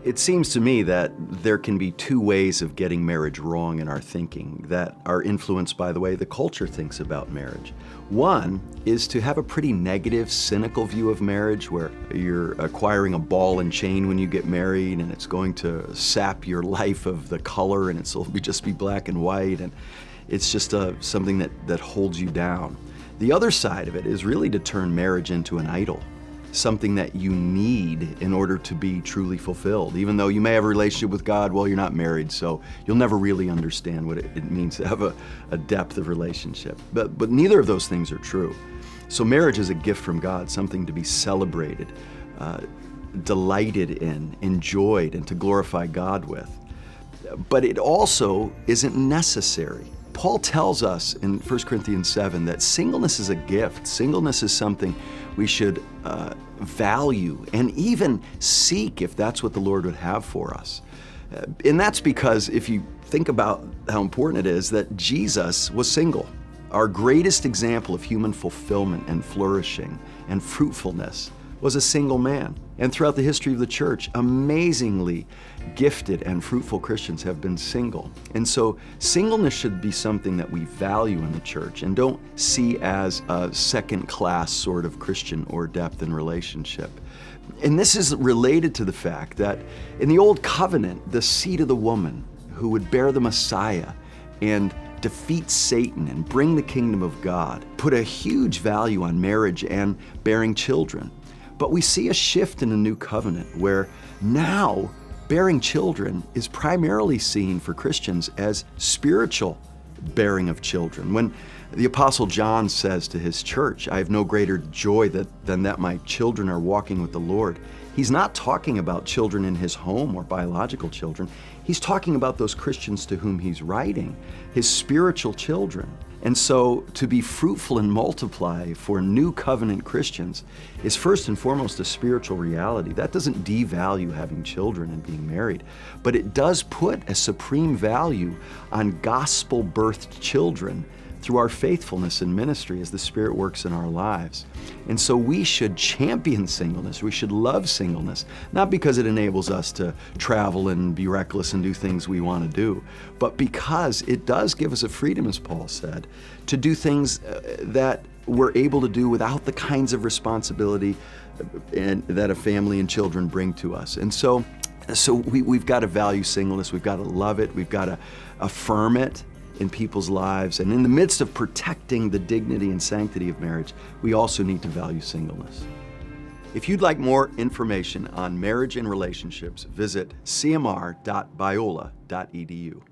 It seems to me that there can be two ways of getting marriage wrong in our thinking that are influenced by the way the culture thinks about marriage. One is to have a pretty negative, cynical view of marriage where you're acquiring a ball and chain when you get married and it's going to sap your life of the color and it'll just be black and white and it's just something that holds you down. The other side of it is really to turn marriage into an idol. Something that you need in order to be truly fulfilled. Even though you may have a relationship with God, well, you're not married, so you'll never really understand what it means to have a depth of relationship. But neither of those things are true. So marriage is a gift from God, something to be celebrated, delighted in, enjoyed, and to glorify God with. But it also isn't necessary. Paul tells us in 1 Corinthians 7 that singleness is a gift. Singleness is something we should value and even seek if that's what the Lord would have for us. And that's because if you think about how important it is that Jesus was single. Our greatest example of human fulfillment and flourishing and fruitfulness was a single man. And throughout the history of the church, amazingly gifted and fruitful Christians have been single. And so singleness should be something that we value in the church and don't see as a second-class sort of Christian or depth in relationship. And this is related to the fact that in the Old Covenant, the seed of the woman who would bear the Messiah and defeat Satan and bring the kingdom of God put a huge value on marriage and bearing children. But we see a shift in the new covenant where now bearing children is primarily seen for Christians as spiritual bearing of children. When the Apostle John says to his church, I have no greater joy than that my children are walking with the Lord, he's not talking about children in his home or biological children. He's talking about those Christians to whom he's writing, his spiritual children. And so to be fruitful and multiply for new covenant Christians is first and foremost a spiritual reality. That doesn't devalue having children and being married, but it does put a supreme value on gospel-birthed children through our faithfulness in ministry as the Spirit works in our lives. And so we should champion singleness. We should love singleness, not because it enables us to travel and be reckless and do things we want to do, but because it does give us a freedom, as Paul said, to do things that we're able to do without the kinds of responsibility that a family and children bring to us. And so we've got to value singleness. We've got to love it. We've got to affirm it in people's lives. And in the midst of protecting the dignity and sanctity of marriage, we also need to value singleness. If you'd like more information on marriage and relationships, visit cmr.biola.edu.